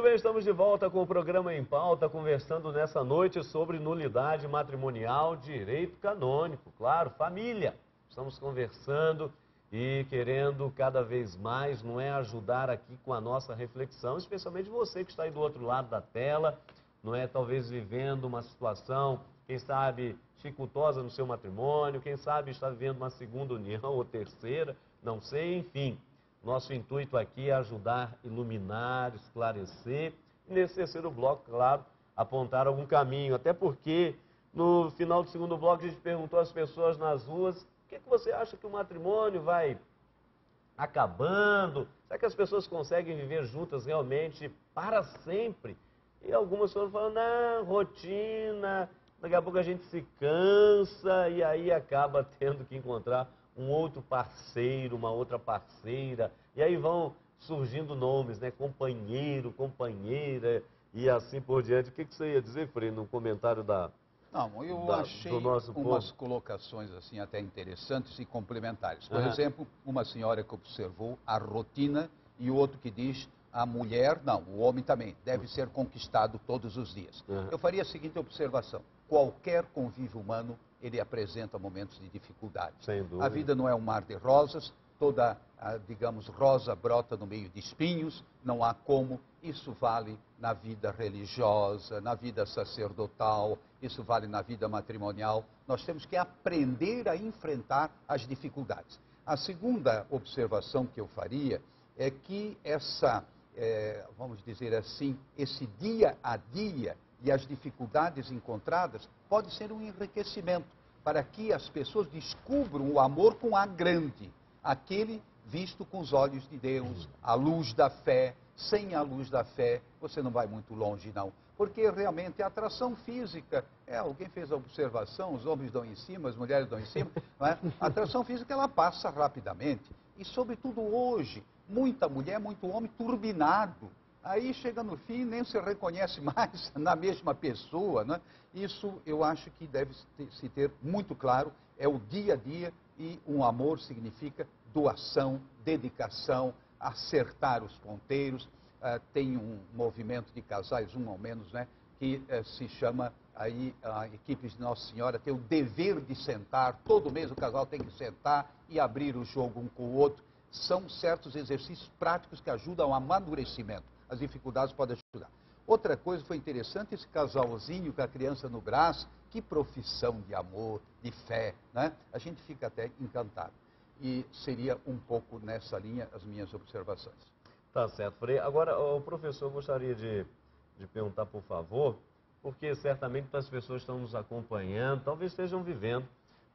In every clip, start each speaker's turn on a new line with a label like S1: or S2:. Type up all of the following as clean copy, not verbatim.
S1: bem, estamos de volta com o programa Em Pauta, conversando nessa noite sobre nulidade matrimonial, direito canônico, claro, família. Estamos conversando e querendo cada vez mais, não é, ajudar aqui com a nossa reflexão, especialmente você que está aí do outro lado da tela, não é, talvez vivendo uma situação, quem sabe, dificultosa no seu matrimônio, quem sabe está vivendo uma segunda união ou terceira, não sei, enfim. Nosso intuito aqui é ajudar, iluminar, esclarecer e nesse terceiro bloco, claro, apontar algum caminho. Até porque no final do segundo bloco a gente perguntou às pessoas nas ruas: o que você acha que o matrimônio vai acabando? Será que as pessoas conseguem viver juntas realmente para sempre? E algumas pessoas falam: não, rotina, daqui a pouco a gente se cansa e aí acaba tendo que encontrar um outro parceiro, uma outra parceira, e aí vão surgindo nomes, né? Companheiro, companheira, e assim por diante. O que você ia dizer, Frei, no comentário
S2: Não, eu
S1: do
S2: achei
S1: nosso
S2: umas
S1: povo?
S2: colocações assim até interessantes e complementares. Por
S1: Aham.
S2: exemplo, uma senhora que observou a rotina e o outro que diz a mulher, não, o homem também, deve ser conquistado todos os dias.
S1: Aham.
S2: Eu faria a seguinte observação: qualquer convívio humano, ele apresenta momentos de dificuldade.
S1: Sem
S2: A
S1: dúvida.
S2: vida não é um mar de rosas, toda, digamos, rosa brota no meio de espinhos, não há como. Isso vale na vida religiosa, na vida sacerdotal, isso vale na vida matrimonial. Nós temos que aprender a enfrentar as dificuldades. A segunda observação que eu faria é que vamos dizer assim, esse dia a dia e as dificuldades encontradas pode ser um enriquecimento para que as pessoas descubram o amor com A grande, aquele visto com os olhos de Deus, a luz da fé. Sem a luz da fé, você não vai muito longe, não. Porque realmente a atração física, alguém fez a observação, os homens dão em cima, as mulheres dão em cima, não é? A atração física, ela passa rapidamente. E, sobretudo hoje, muita mulher, muito homem turbinado. Aí chega no fim, nem se reconhece mais na mesma pessoa, né? Isso eu acho que deve se ter muito claro, é o dia a dia, e um amor significa doação, dedicação, acertar os ponteiros. Tem um movimento de casais, um ao menos, né, que se chama aí a equipe de Nossa Senhora tem o dever de sentar, todo mês o casal tem que sentar e abrir o jogo um com o outro. São certos exercícios práticos que ajudam ao amadurecimento. As dificuldades podem ajudar. Outra coisa foi interessante, esse casalzinho com a criança no braço, que profissão de amor, de fé, né? A gente fica até encantado. E seria um pouco nessa linha as minhas observações.
S1: Tá certo, Frei. Agora, o professor gostaria de perguntar, por favor, porque certamente as pessoas estão nos acompanhando, talvez estejam vivendo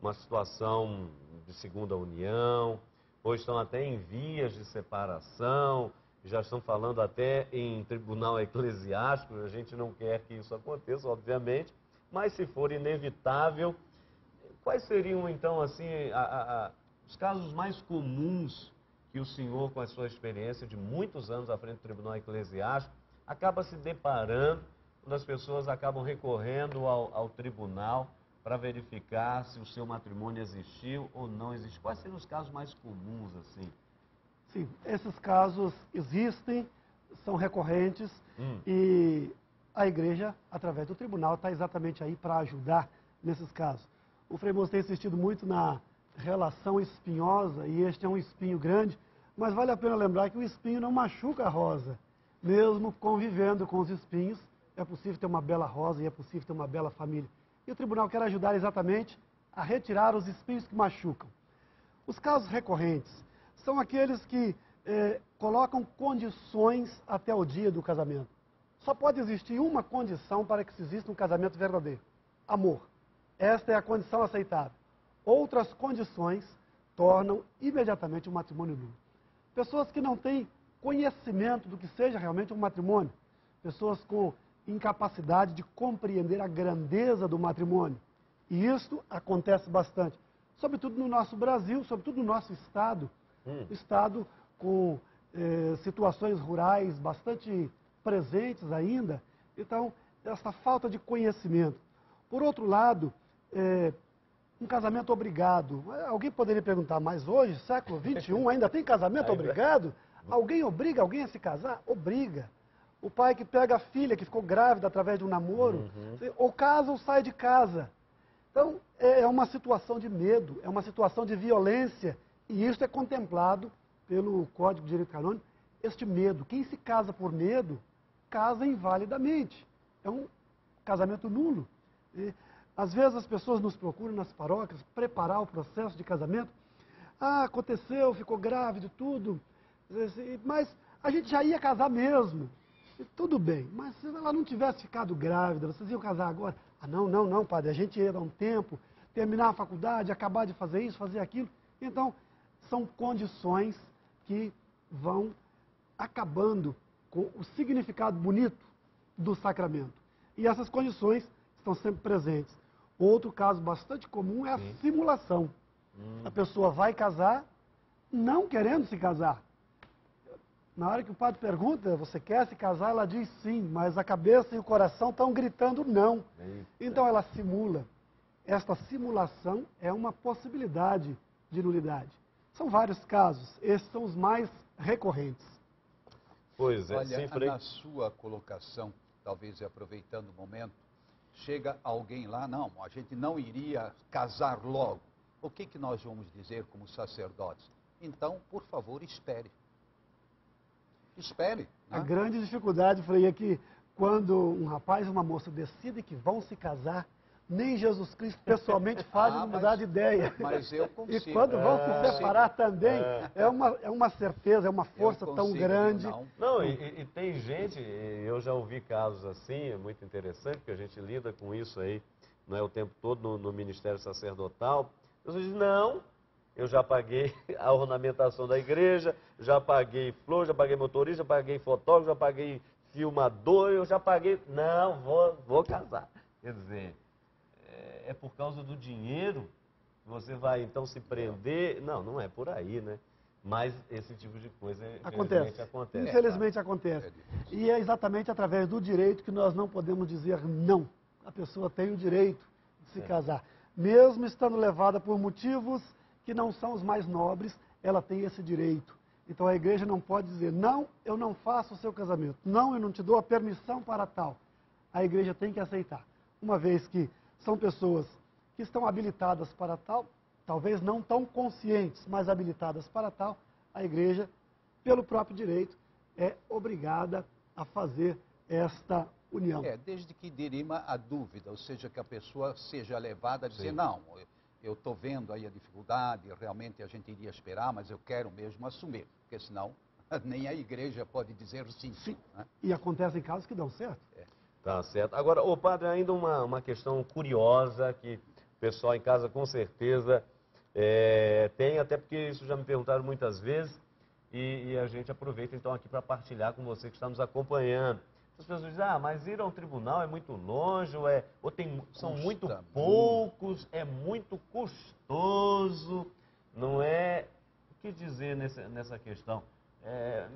S1: uma situação de segunda união, ou estão até em vias de separação, já estão falando até em tribunal eclesiástico. A gente não quer que isso aconteça, obviamente, mas se for inevitável, quais seriam então assim os casos mais comuns que o senhor, com a sua experiência de muitos anos à frente do tribunal eclesiástico, acaba se deparando quando as pessoas acabam recorrendo ao tribunal para verificar se o seu matrimônio existiu ou não existiu? Quais seriam os casos mais comuns assim?
S3: Sim, esses casos existem, são recorrentes e a igreja, através do tribunal, está exatamente aí para ajudar nesses casos. O Frei Moço tem insistido muito na relação espinhosa, e este é um espinho grande, mas vale a pena lembrar que o espinho não machuca a rosa. Mesmo convivendo com os espinhos, é possível ter uma bela rosa e é possível ter uma bela família. E o tribunal quer ajudar exatamente a retirar os espinhos que machucam. Os casos recorrentes são aqueles que colocam condições até o dia do casamento. Só pode existir uma condição para que se exista um casamento verdadeiro: amor. Esta é a condição aceitável. Outras condições tornam imediatamente um matrimônio nulo. Pessoas que não têm conhecimento do que seja realmente um matrimônio, pessoas com incapacidade de compreender a grandeza do matrimônio. E isso acontece bastante, sobretudo no nosso Brasil, sobretudo no nosso estado, estado com situações rurais bastante presentes ainda. Então, essa falta de conhecimento. Por outro lado, um casamento obrigado. Alguém poderia perguntar, mas hoje, século XXI, ainda tem casamento obrigado? Alguém obriga alguém a se casar? Obriga. o pai que pega a filha que ficou grávida através de um namoro, ou casa ou sai de casa. Então, é uma situação de medo, é uma situação de violência, e isso é contemplado pelo Código de Direito Canônico, este medo. Quem se casa por medo, casa invalidamente. É um casamento nulo. E, às vezes as pessoas nos procuram nas paróquias preparar o processo de casamento. Ah, aconteceu, ficou grávida e tudo, mas a gente já ia casar mesmo. E tudo bem, mas se ela não tivesse ficado grávida, vocês iam casar agora? Ah, não, padre, a gente ia dar um tempo, terminar a faculdade, acabar de fazer isso, fazer aquilo. Então, são condições que vão acabando com o significado bonito do sacramento. E essas condições estão sempre presentes. Outro caso bastante comum é a simulação. A pessoa vai casar não querendo se casar. Na hora que o padre pergunta, você quer se casar? Ela diz sim, mas a cabeça e o coração estão gritando não. Então ela simula. Esta simulação é uma possibilidade de nulidade. São vários casos, esses são os mais recorrentes.
S1: Pois é,
S2: olha,
S1: sim,
S2: na sua colocação, talvez aproveitando o momento, chega alguém lá, não, a gente não iria casar logo. O que nós vamos dizer como sacerdotes? Então, por favor, espere. Espere. Né?
S3: A grande dificuldade, Frei, é que quando um rapaz e uma moça decidem que vão se casar, nem Jesus Cristo pessoalmente faz mudar de ideia.
S2: Mas eu consigo.
S3: E quando vão se separar também, é uma certeza, é uma força tão grande.
S1: Não, e tem gente, eu já ouvi casos assim, é muito interessante, porque a gente lida com isso aí, não é o tempo todo no ministério sacerdotal. As pessoas dizem, não, eu já paguei a ornamentação da igreja, já paguei flor, já paguei motorista, já paguei fotógrafo, já paguei filmador, eu já paguei... Não, vou casar. Quer dizer, é por causa do dinheiro que você vai então se prender? Não, não é por aí, né? Mas esse tipo de coisa infelizmente acontece.
S3: Infelizmente acontece. E é exatamente através do direito que nós não podemos dizer não. A pessoa tem o direito de se casar. Mesmo estando levada por motivos que não são os mais nobres, ela tem esse direito. Então a igreja não pode dizer, não, eu não faço o seu casamento. Não, eu não te dou a permissão para tal. A igreja tem que aceitar. Uma vez que são pessoas que estão habilitadas para tal, talvez não tão conscientes, mas habilitadas para tal, a igreja, pelo próprio direito, é obrigada a fazer esta união.
S2: Desde que dirima a dúvida, ou seja, que a pessoa seja levada a dizer, não, eu estou vendo aí a dificuldade, realmente a gente iria esperar, mas eu quero mesmo assumir, porque senão nem a igreja pode dizer sim. Né?
S3: E acontecem casos que dão certo.
S1: Tá certo. Agora, ô padre, ainda uma questão curiosa que o pessoal em casa com certeza tem, até porque isso já me perguntaram muitas vezes, e a gente aproveita então aqui para partilhar com você que está nos acompanhando. As pessoas dizem, mas ir ao tribunal é muito longe, são muito poucos, é muito custoso, não é? O que dizer nessa questão?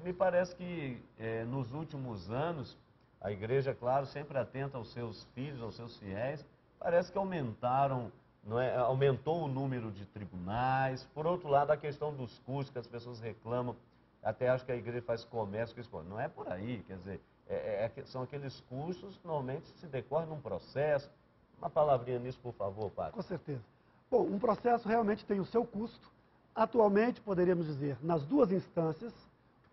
S1: Me parece que nos últimos anos, a igreja, claro, sempre atenta aos seus filhos, aos seus fiéis, parece que aumentou o número de tribunais. Por outro lado, a questão dos custos que as pessoas reclamam, até acho que a igreja faz comércio com isso. Não é por aí, quer dizer, são aqueles custos que normalmente se decorrem num processo. Uma palavrinha nisso, por favor, padre.
S3: Com certeza. Bom, um processo realmente tem o seu custo. Atualmente, poderíamos dizer, nas duas instâncias,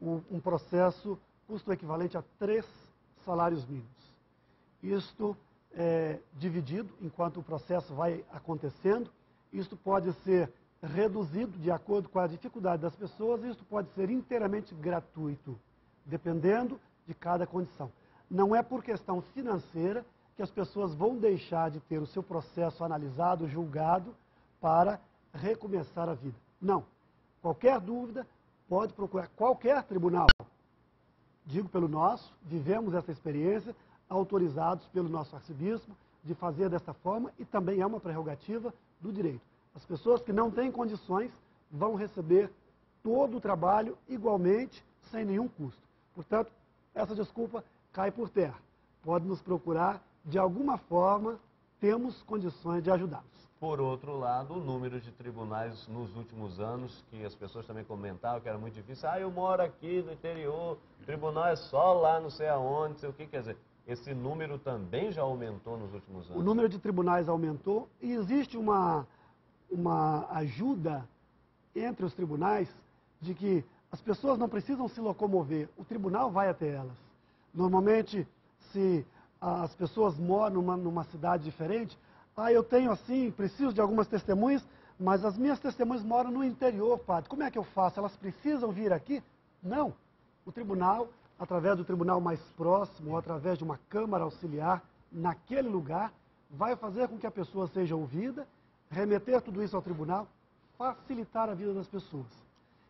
S3: um processo custa o equivalente a 3 salários mínimos. Isto é dividido enquanto o processo vai acontecendo. Isto pode ser reduzido de acordo com a dificuldade das pessoas, e isto pode ser inteiramente gratuito, dependendo de cada condição. Não é por questão financeira que as pessoas vão deixar de ter o seu processo analisado, julgado, para recomeçar a vida. Não. Qualquer dúvida, pode procurar qualquer tribunal. Digo pelo nosso, vivemos essa experiência, autorizados pelo nosso arcebispo de fazer desta forma, e também é uma prerrogativa do direito. As pessoas que não têm condições vão receber todo o trabalho igualmente, sem nenhum custo. Portanto, essa desculpa cai por terra. Pode nos procurar de alguma forma temos condições de ajudá-los.
S1: Por outro lado, o número de tribunais nos últimos anos, que as pessoas também comentavam que era muito difícil. Eu moro aqui no interior, o tribunal é só lá não sei aonde, não sei o que. Quer dizer, esse número também já aumentou nos últimos anos?
S3: O número de tribunais aumentou e existe uma ajuda entre os tribunais de que as pessoas não precisam se locomover, o tribunal vai até elas. Normalmente, se as pessoas moram numa cidade diferente, eu tenho assim, preciso de algumas testemunhas, mas as minhas testemunhas moram no interior, padre. Como é que eu faço? Elas precisam vir aqui? Não. O tribunal, através do tribunal mais próximo, ou através de uma câmara auxiliar, naquele lugar, vai fazer com que a pessoa seja ouvida, remeter tudo isso ao tribunal, facilitar a vida das pessoas.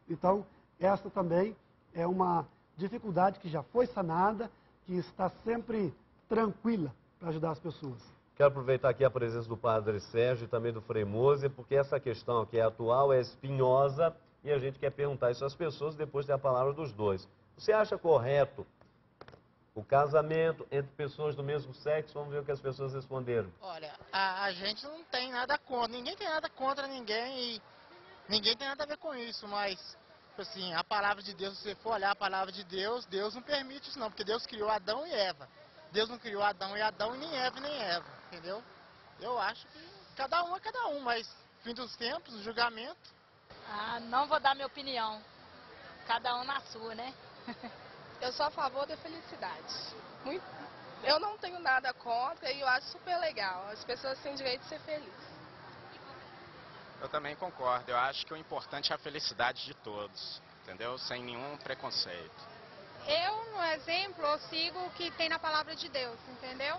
S3: Então, esta também é uma dificuldade que já foi sanada, que está sempre tranquila para ajudar as pessoas.
S1: Quero aproveitar aqui a presença do Padre Sérgio e também do Frei Moser, porque essa questão que é atual, é espinhosa, e a gente quer perguntar isso às pessoas depois ter a palavra dos dois. Você acha correto o casamento entre pessoas do mesmo sexo? Vamos ver o que as pessoas responderam.
S4: Olha, a gente não tem nada contra, ninguém tem nada contra ninguém e ninguém tem nada a ver com isso, mas, assim, a palavra de Deus, se você for olhar a palavra de Deus, Deus não permite isso não, porque Deus criou Adão e Eva. Deus não criou Adão e nem Eva, entendeu? Eu acho que cada um é cada um, mas fim dos tempos, o julgamento.
S5: Não vou dar minha opinião. Cada um na sua, né?
S6: Eu sou a favor da felicidade. Eu não tenho nada contra e eu acho super legal. As pessoas têm direito de ser felizes.
S7: Eu também concordo. Eu acho que o importante é a felicidade de todos, entendeu? Sem nenhum preconceito.
S8: Eu, no exemplo, eu sigo o que tem na palavra de Deus, entendeu?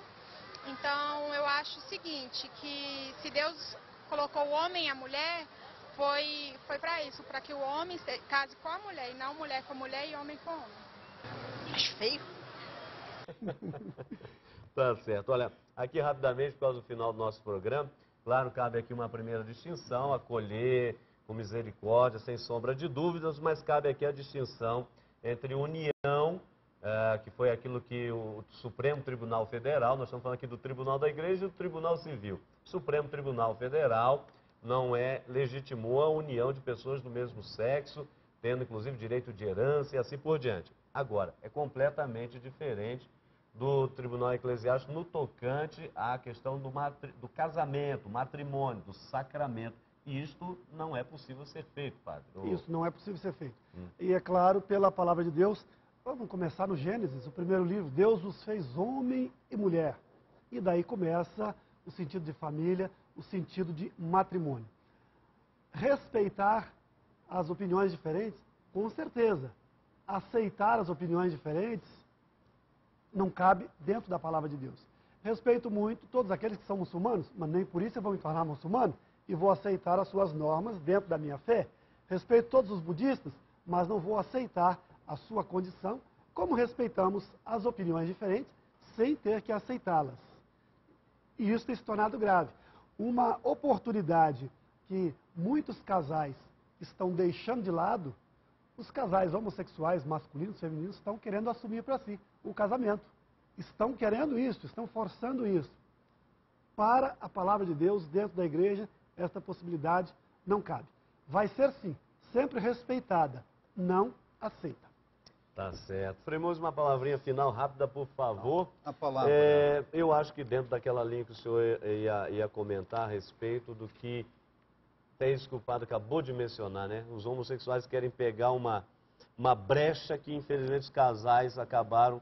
S8: Então, eu acho o seguinte, que se Deus colocou o homem e a mulher, foi para isso, para que o homem case com a mulher, e não mulher com mulher e homem com homem.
S4: Acho feio.
S1: Tá certo. Olha, aqui rapidamente, por causa do final do nosso programa, claro, cabe aqui uma primeira distinção, acolher com misericórdia, sem sombra de dúvidas, mas cabe aqui a distinção entre união, que foi aquilo que o Supremo Tribunal Federal, nós estamos falando aqui do Tribunal da Igreja e do Tribunal Civil. O Supremo Tribunal Federal não legitimou a união de pessoas do mesmo sexo, tendo inclusive direito de herança e assim por diante. Agora, é completamente diferente do Tribunal Eclesiástico no tocante à questão do casamento, matrimônio, do sacramento. E isto não é possível ser feito, padre.
S3: Isso não é possível ser feito. E é claro, pela palavra de Deus, vamos começar no Gênesis, o primeiro livro, Deus os fez homem e mulher. E daí começa o sentido de família, o sentido de matrimônio. Respeitar as opiniões diferentes, com certeza. Aceitar as opiniões diferentes não cabe dentro da palavra de Deus. Respeito muito todos aqueles que são muçulmanos, mas nem por isso eu vou me tornar muçulmano e vou aceitar as suas normas dentro da minha fé. Respeito todos os budistas, mas não vou aceitar a sua condição, como respeitamos as opiniões diferentes, sem ter que aceitá-las. E isso tem se tornado grave. Uma oportunidade que muitos casais estão deixando de lado, os casais homossexuais, masculinos, femininos, estão querendo assumir para si o casamento. Estão querendo isso, estão forçando isso. Para a palavra de Deus, dentro da igreja, esta possibilidade não cabe. Vai ser sim, sempre respeitada, não aceita.
S1: Tá certo. Frei Moser, uma palavrinha final rápida, por favor.
S2: A palavra.
S1: Eu acho que dentro daquela linha que o senhor ia comentar a respeito do que isso que o padre acabou de mencionar, né? Os homossexuais querem pegar uma brecha que, infelizmente, os casais acabaram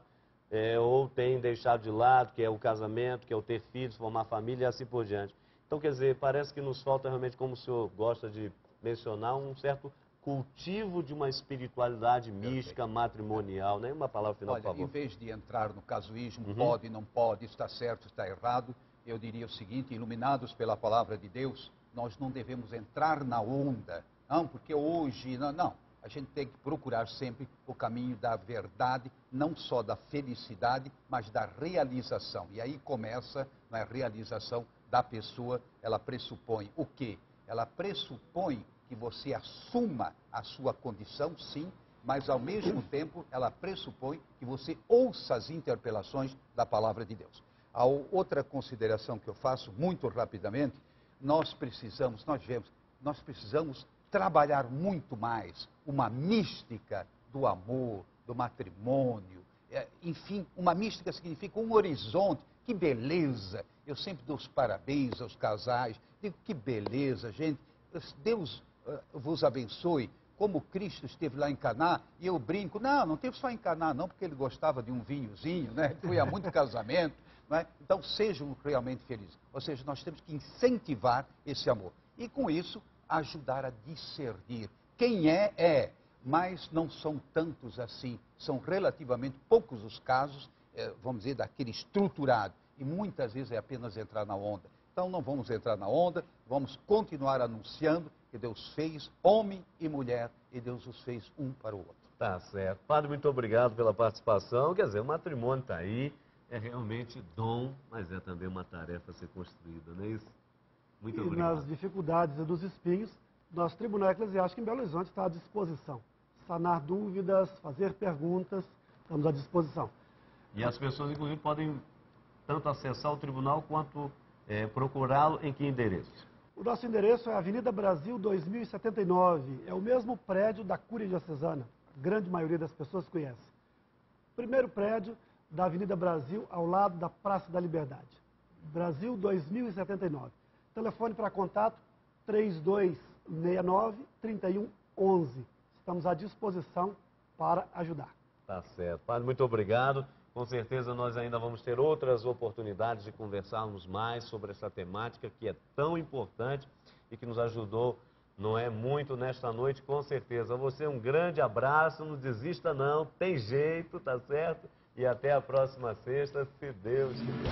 S1: ou têm deixado de lado, que é o casamento, que é o ter filhos, formar família e assim por diante. Então, quer dizer, parece que nos falta realmente, como o senhor gosta de mencionar, um certo cultivo de uma espiritualidade mística, matrimonial, né? Uma palavra final, por favor.
S2: Em vez de entrar no casuísmo, pode, não pode, está certo, está errado, eu diria o seguinte, iluminados pela palavra de Deus, nós não devemos entrar na onda, não, porque hoje, não. A gente tem que procurar sempre o caminho da verdade, não só da felicidade, mas da realização. E aí começa a realização da pessoa, ela pressupõe o quê? Ela pressupõe que você assuma a sua condição, sim, mas ao mesmo tempo ela pressupõe que você ouça as interpelações da palavra de Deus. A outra consideração que eu faço muito rapidamente, nós precisamos trabalhar muito mais uma mística do amor, do matrimônio, enfim, uma mística significa um horizonte. Que beleza! Eu sempre dou os parabéns aos casais, digo que beleza, gente. Deus vos abençoe. Como Cristo esteve lá em Caná, e eu brinco, não teve só em Caná não, porque ele gostava de um vinhozinho, né? Foi a muito casamento, né? Então sejam realmente felizes. Ou seja, nós temos que incentivar esse amor. E com isso, ajudar a discernir. Quem é, mas não são tantos assim. São relativamente poucos os casos, vamos dizer, daquele estruturado. E muitas vezes é apenas entrar na onda. Então não vamos entrar na onda, vamos continuar anunciando que Deus fez homem e mulher e Deus os fez um para o outro.
S1: Tá certo. Padre, muito obrigado pela participação. Quer dizer, o matrimônio está aí, é realmente dom, mas é também uma tarefa a ser construída, não é isso? Muito obrigado.
S3: E nas dificuldades e dos espinhos, nosso Tribunal Eclesiástico em Belo Horizonte está à disposição. Sanar dúvidas, fazer perguntas, estamos à disposição.
S1: E as pessoas, inclusive, podem tanto acessar o tribunal quanto procurá-lo em que endereço?
S3: O nosso endereço é Avenida Brasil 2079. É o mesmo prédio da Cúria Diocesana. A grande maioria das pessoas conhece. Primeiro prédio da Avenida Brasil, ao lado da Praça da Liberdade. Brasil 2079. Telefone para contato 3269-3111. Estamos à disposição para ajudar.
S1: Tá certo. Padre, muito obrigado. Com certeza nós ainda vamos ter outras oportunidades de conversarmos mais sobre essa temática que é tão importante e que nos ajudou, não é muito nesta noite, com certeza. A você um grande abraço, não desista não, tem jeito, tá certo? E até a próxima sexta, se Deus quiser.